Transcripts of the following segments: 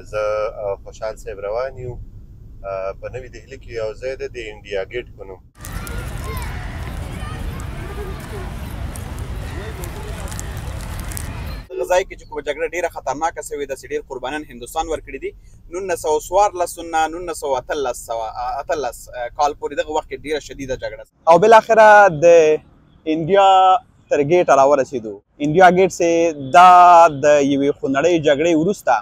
زه او خوشحال صاحب روان یو په نوې دهلي کې یو ځای ده د انډیا ګیټ په نوم. دغه ځای کې چې کومه جګړه ډېره خطرناکه سوې ده چې ډېر قربانیان هندوستان ورکړي دي 1914 نه 1918 کال پورې دغه وخت کې ډېره شدیده جګړه او بالاخره د انډیا تر ګیټه راورسېدو. انډیا ګیټ چې دا د یوې خونړۍ جګړې وروسته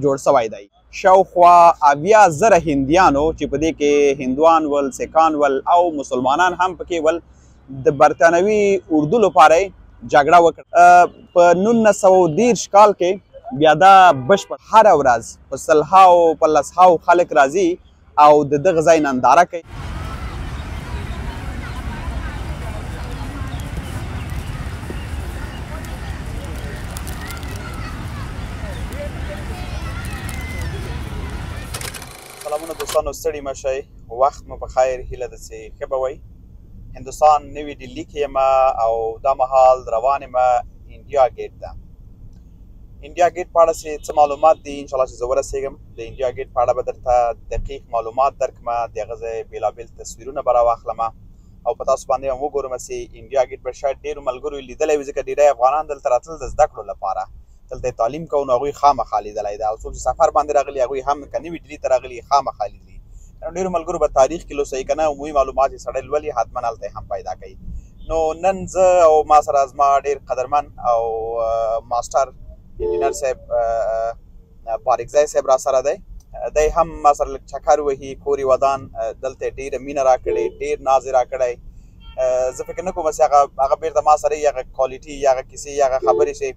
جوړ سوی دی. شاوخوا 80,000 هندیانو چې په دې کې هندوان ول، سیکان ول او مسلمانان هم پکې ول د برطانوي اردو لپاره جګړه وکړه. په 1930 کال کې بیا دا بشپړ هره ورځ په سلهاو په لسهاو خلک راځي او د دغه ځای ننداره کوي. سلامونه دوستانو، ستړي مه شئ، وخت مو په خیر، هیله ده چې ښه به وئ. هندوستان نوې ډیلي کې یم او دا مهال روان یم انډیا ګیټ ته. انډیا ګیټ په اړه چې څه معلومات دي انشاءالله چې زه ورسېږم د انډیا ګیټ په اړه به درته دقیق معلومات درکړمه، د هغه ځای بېلابېل تصویرونه به راواخلم او په تاسو باندې هم وګورم چې انډیا ګیټ به شاید ډېرو ملګرو یې لیدلی وي ځکه ډېری افغانان دلته راتلل د زده کړو لپاره، دلته تعلیم کوو نو هغوی خامخا لیدلی ده او څوک چې سفر باندې راغلي هغوی هم که نوي ډیلي ته راغلي خامخا لیدلي. ډېرو ملګرو به تاریخ کې لوستئ که نه عمومي معلومات یې سړی لولي حتما هلته هم پیدا کوي. نو نن زه او ما سره زما ډېر قدرمن او ماسټر انجینر صاحب بارکزی صاحب را سره دی. دی هم ما سره لږ چکر وهي، کور یې ودان، دلته ډېره مینه راکړې، ډېر ناز یې راکړی. زه فکر نه کوم چې هغه بېرته ما سره یې هغه کوالټي یا هغه کیسې یا هغه خبرې چې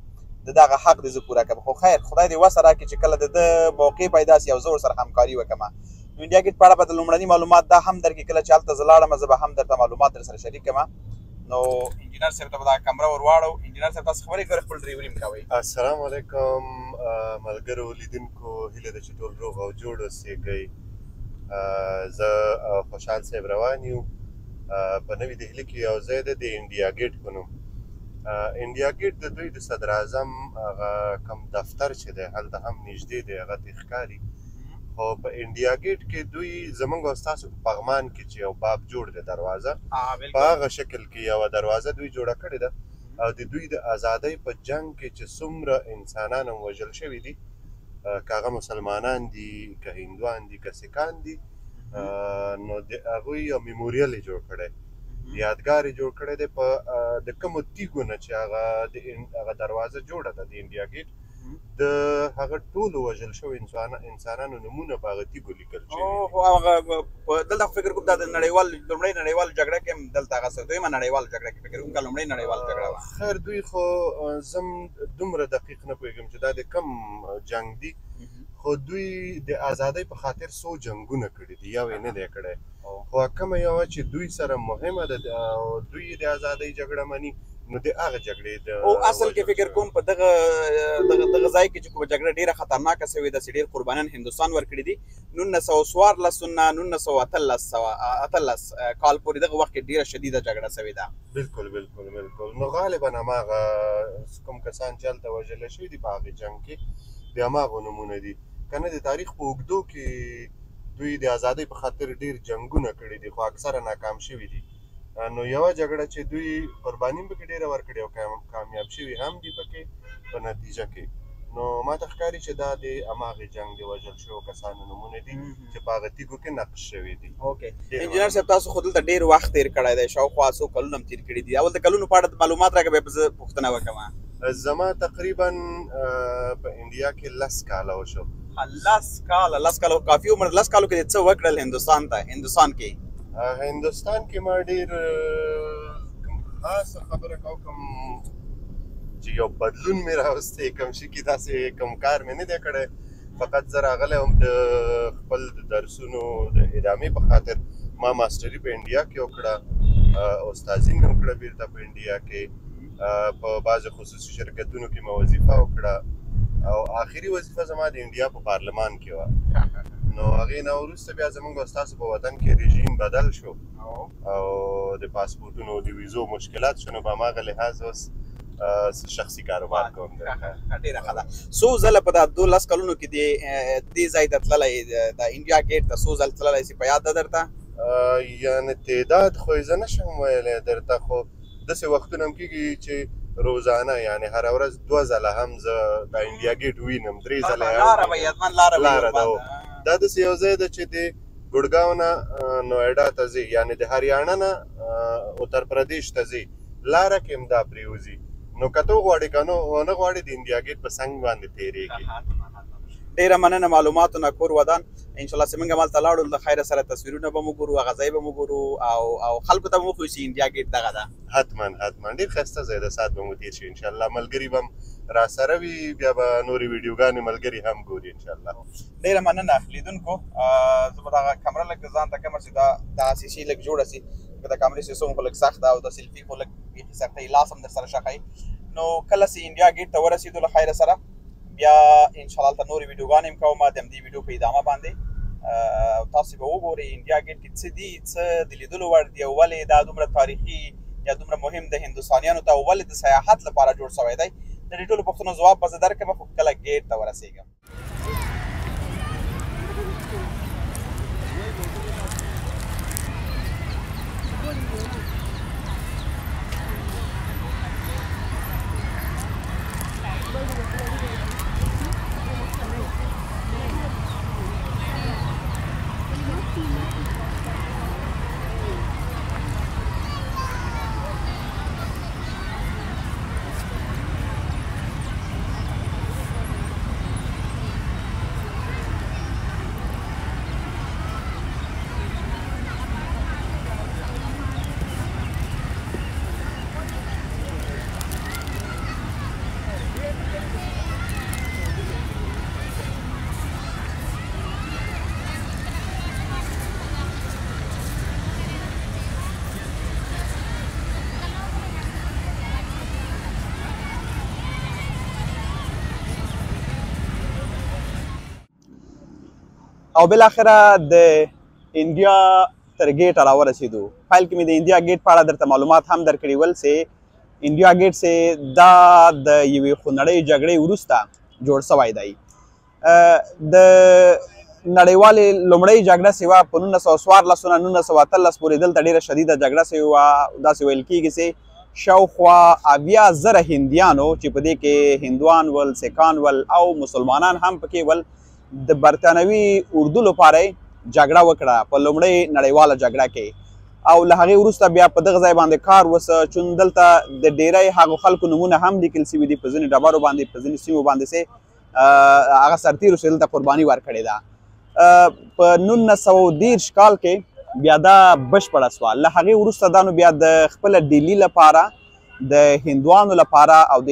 د دغه حق دې زه پوره کړم. خو خیر خدای دې وسه راکړي چې کله د ده موقع پیدا سي او زه ورسره همکاري وکړم. نو انډیا ګیټ په اړه به د لومړني معلومات دا هم درکړي، کله چې هلته زه لاړم زه به هم درته معلومات در سره شریک کړم. نو انجینر صاحب ته به دا کمره ور واړو. انجینر صاحب تاسو خبرې کوئ، خپل ډریوري هم کوئ. السلام علیکم ملګرو لیدونکو، هیله ده چې ټول روغ او جوړ اوسېږئ. زه خوشحال صاحب روان یو په نوې دهلي کې یو ځای ده د انډیا ګیټ په نوم. انډیا ګیټ د دوی د صدر اعظم هغه کوم دفتر چې دی هلته هم نږدې دی، هغه ته ښکاري. خو په انډیا ګیټ کې دوی زموږ او ستاسو په پغمان کې چې یو باب جوړ دی دروازه، په هغه شکل کې یوه دروازه دوی جوړه کړې ده او د دوی د ازادۍ په جنګ کې چې څومره انسانان هم وژل شوي دي، که هغه مسلمانان دي که هندوان دي که سیکان دي، نو د هغوی یو میموریل یې جوړ کړی، یادګار یې جوړ کړی دی په د کومو تیږو نه چې هغه دروازه جوړه ده د انډیا ګیټ، د هغه ټولو وژل شوي انسانانو نومونه په هغه تیږو لیکل شوي. دلته فکر کوم دا د لومړۍ نړیواله جګړه کې هم دلته هغه څه دویمه نړیواله جګړه کې فکر کوم که لومړۍ نړیواله جګړه وه. خیر دوی خو زه دومره دقیق نه پوهېږم چې دا د کم جنګ دي، خو دوی د ازادۍ په خاطر څو جنګونه کړي دي، یو یې نه دی کړی. خو کومه یوه چې دوی سره مهمه ده او دوی د ازادۍ جګړه مني نو د هغه جګړې او اصل کې فکر کوم په دغه ځای کې چې کومه جګړه ډېره خطرناکه سوې ده چې ډېر قربانیان هندوستان ورکړي دي 1914 نه 1918 کال پورې دغه وخت کې ډېره شدیده جګړه سوې ده. بالکل بالکل بالکل. نو غالبا هماغه کوم کسان چې هلته وژله شوي دي په هغې جنګ کې د هماغو نومونه دي، که نه د تاریخ په اوږدو کې دوی د ازادۍ په خاطر ډېر جنګونه کړي دي خو اکثره ناکام شوي دي. نو یوه جګړه چې دوی قرباني هم پکې ډېره ورکړې او کامیاب شوي هم دي پکې په نتیجه کې. نو ما ته ښکاري چې دا د هماغې جنګ د وژل شوو کسانو نومونه دي چې په هغه تیږو کې نقش شوي دي. اوکې انجینر صاحب تاسو خو دلته ډېر وخت تېر کړی دی، شاوخوا څو کلونه هم تېر کړي دي. اول د کلونو په اړه معلومات راکړه بیا به زه پوښتنه وکړم. زما تقریبا په انډیا کې 10 کاله وشو. 10 کاله کافي عمر. 10 کالو کې دې څه وکړل هندوستان کې؟ هندوستان کې ما ډېر خاصه خبره کوم چې یو بدلون مې راوستی، کوم شي کې داسې کوم کار مې نه دی کړی، فقط زه راغلی وم د خپل درسونو د ادامې په خاطر. ما ماسټري په انډیا کې وکړه، استاذي مې وکړه بیرته په انډیا کې، په بعضې خصوصي شرکتونو کې مې وظیفه وکړه او آخري وظیفه زما د انډیا په پارلمان کې وه. نو هغې نه وروسته بیا زموږ او ستاسو په وطن کې رژیم بدل شو او د پاسپورټونو د ویزو مشکلات شو، نو په هماغه لحاظ اوس شخصي کاروبار کوم ډېره ښه ده. څو ځله په دا 12 کلونو کې دې ځای ته تللی د انډیا ګیټ ته څو ځله تللی سي په یاد ده درته؟ یعنې تعداد خو یې زه نشم ویلی درته خو داسې وختونه هم کېږي چې روزانه یعنې هره ورځ 2 ځله هم زه د انډیا ګیټ وینم 3 ځله لاره ده. دا داسې یو ځای ده چې د ګړګاو نه نویډا ته ځي یعنې د هریانه نه اتر پردیش ته ځي لاره کې هم دا پرېوځي نو که ته وغواړې که ونه غواړې د انډیا ګیټ په څنګ باندې تېرېږي. ډېره مننه معلوماتو نه کور ودان. انشاءالله چې موږ همالته لاړو د خیره سره تصویرونه به مو ګورو هغه ځای به مو ګورو او خلکو ته به مو وښیو چې انډیا ګیټ دغه ده. حتما ډېر ښایسته ځای ده ساعت به مو تېر شي انشاءالله ملګري به هم راسره وي بیا به نورې ویډیوګانې ملګري هم ګوري انشاءالله. ډېره مننه لیدونکو. زه به دغه کمره لږ ځان ته کمه چې دغه سیسي لږ جوړه سي که د کمرې سیسو خو لږ سخت ده او د سیلفي خو لږ بیخي سخت دی لاس هم در سره ښه ښایي. نو کله چې انډیا ګیټ ته ورسېدو له خیره سره بیا انشاءالله هلته نورې ویډیوګانې هم کوم د همدې ویډیو په ادامه باندې تاسو به وګورئ انډیا ګیټ کې څه دي څه د لیدلو وړ دي او ولې دا دومره تاریخي یا دومره مهم د هندوستانیانو ته او ولې د سیاحت لپاره جوړ شوی دی د دې ټولو پوښتنو ځواب به زه درکړم خو کله ګیټ ته ورسېږم. او بالاخره د انډیا تر ګیټه راورسېدو. فایل کې مې د انډیا ګیټ په اړه درته معلومات هم درکړي ول چې انډیا ګیټ چې دا د یوې خونړۍ جګړې وروسته جوړ شوی دی. د نړیوالې لومړۍ جګړه چې وه په 1914 نه 1913 پورې دلته ډېره شدیده جګړه چې وه داسې ویل کېږي چې شاوخوا 80,000 هندیانو چې په دې کې هندوان ول سیکان ول او مسلمانان هم پکې ول د برطانوي اردو لپاره جګړه وکړه په لومړۍ نړیواله جګړه کې او له هغې وروسته بیا په دغه ځای باندې کار وسه چون دلته د ډیری هغو خلکو نومونه هم لیکل سوي دي په ځینې ډبرو باندې په ځینې سیمو باندې چې هغه سرتیرو چې دلته قرباني ورکړې ده. په 1930 کال کې بیا دا بشپړه سوه. له هغې وروسته دا نو بیا د خپله ډیلي لپاره د هندوانو لپاره او د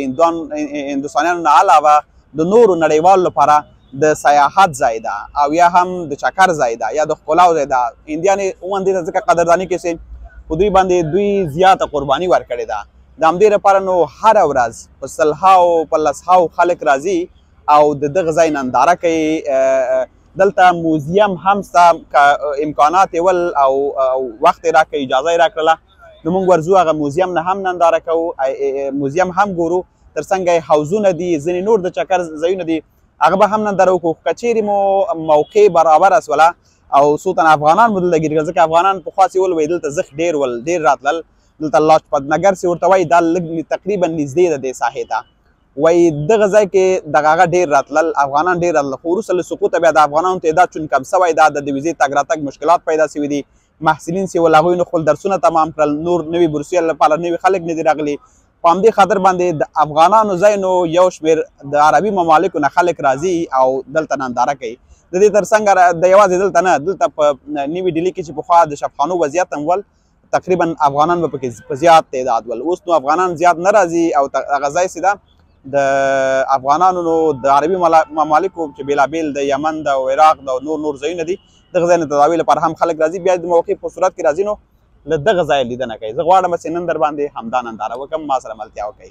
هندوستانیانو نه علاوه د نورو نړیوالو لپاره د سیاحت ځای ده او یا هم د چکر ځای ده یا د ښکلاو ځای ده. هندیانې عموما دې ته ځکه قدرداني کوي چې په دوی باندې دوی زیاته قرباني ورکړې ده. د همدې لپاره نو هره ورځ په سلهاو په لسهاو خلک راځي او د دغه ځای ننداره کوي. دلته موزیم هم شته که امکانات یې ول او وخت یې راکړه اجازه یې راکړله نو موږ ورځو هغه موزیم نه هم ننداره کوو موزیم هم ګورو. تر څنګه یې حوضونه دي ځینې نور د چکر ځایونه دي هغه به هم ننداره وکړو. که چیرې مو موقع برابره سوله او څو تنه افغانان مو دلته ګیر کړل ځکه افغانان پخوا چې ول وایي دلته زښت ډېر ول ډېر راتلل دلته لاجپت نګر چې ورته وایي دا لږ تقریبا نږدې ده دې ساحې ته وایي دغه ځای کې دغه هغه ډېر راتلل افغانان ډېر راتلل خو وروسته له سقوطه بیا د افغانانو تعداد چون کم سوی ده د ویزې تګ راتګ مشکلات پیدا سوي دي. محصلین چې ول هغوی نو خپل درسونه تمام کړل نور نوي بورسیه لپاره نوي خلک نه دي راغلي. په همدې خاطر باندې د افغانانو ځای نو یو شمېر د عربي ممالکو نه خلک راځي او دلته ننداره کوي. د دې تر څنګه د یوازې دلته نه دلته په نیوي ډیلي کې چې پخوا د شفخانو وضعیت هم ول تقریبا افغانان به پکې په زیات تعداد ول. اوس نو افغانان زیات نه راځي او هغه ځای چې ده د افغانانو نو د عربي ممالکو چې بېلابېل د یمن د او عراق د نور ځایونه دي دغه ځای نه تداوي لپاره هم خلک راځي. بیا د موقع په صورت کې راځي نو له دغه ځایه لیدنه کوي. زه غواړم چې نن در باندې همدا ننداره وکړم ما سره ملتیا وکړئ.